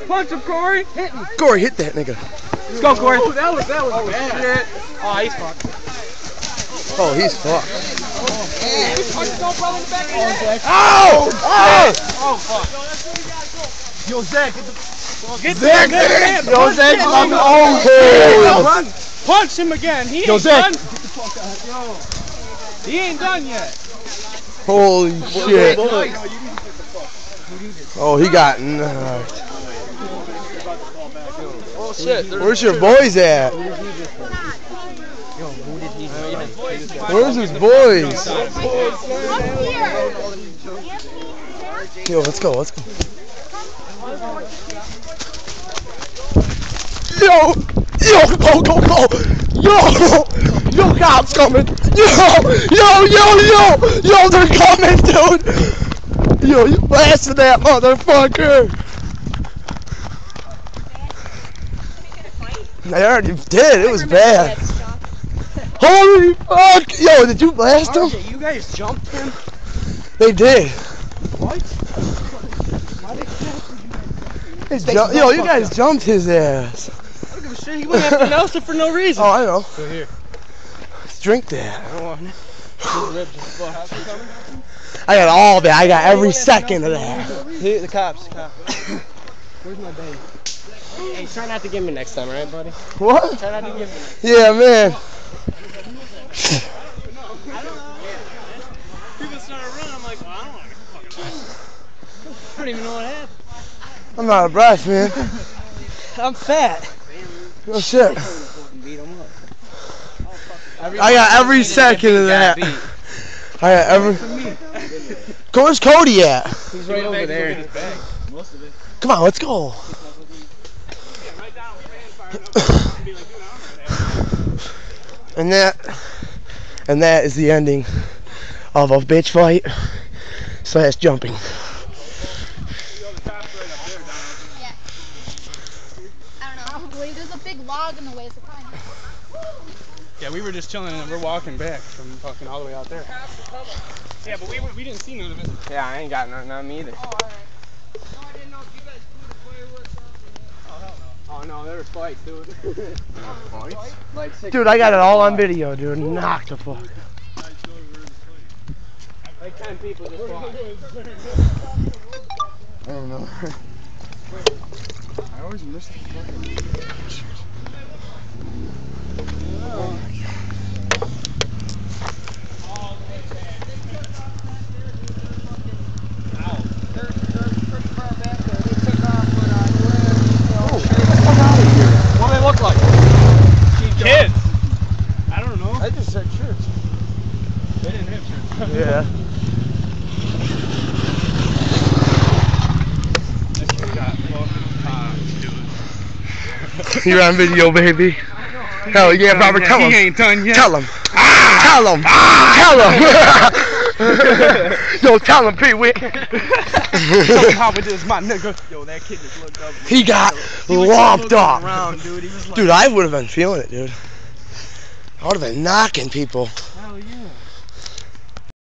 Punch him, Corey. Hit him. Corey, hit that nigga. Let's go, Corey. Oh, that was bad. Shit. Oh, he's fucked. Oh, he's fucked. Oh! Oh! Oh, fuck. Yo, Zach, Get Zach! Yo, Zach, oh, Punch him again. He Yo, ain't Zach. done. Yo. He ain't done yet. Holy shit. Oh, he got knocked. Oh, shit. Where's your boys at? Where's his boys? Yo, let's go, let's go. Yo, go, go, go. Yo, cops coming. Yo, they're coming, dude. Yo, you blasted that motherfucker. I already did, it was bad. Holy fuck! Yo, did you blast him? You guys jumped him? They did. What? Yo, you guys jumped his ass. I don't give a shit. He went after Nelson for no reason. Oh, I know. So here. Let's drink that. I don't want it. I got all that. I got every second of that. Here, the cops. Where's my baby? Hey, try not to give me next time, right, buddy? What? Try not to give me. Yeah, man. People started running. I'm like, well, I don't want to fucking run. I don't even know what happened. I'm out of breath, man. I'm fat. Oh shit. I got every second of that. I got every. Where's Cody at? He's right over there. Come on, let's go. And that is the ending of a bitch fight / jumping. Probably. There's a big log in the way. So fine. Yeah, we were just chilling and we're walking back from fucking all the way out there. Yeah, but we didn't see none of it. Yeah, I ain't got nothing on me either. Oh, alright. No, I didn't know if you guys blew the fireworks off. Oh, hell no. Oh, no, there was fights, dude. Fights? Like Dude, I got it all on video, dude. Knocked the fuck. Like 10 people just walked. I don't know. I always miss the fucking... What do they look like? Kids. I don't know. I just said church. They didn't have church. Yeah. You're on video, baby. Hell yeah, Robert, tell him. He ain't done yet. Tell him. Tell him. Tell him. Yo, tell him, Pee-wee. Tell him how it is, my nigga. Yo, that kid just looked up. He got lopped up. Around, dude. He was like, Dude, I would have been feeling it, dude. I would have been knocking people. hell yeah.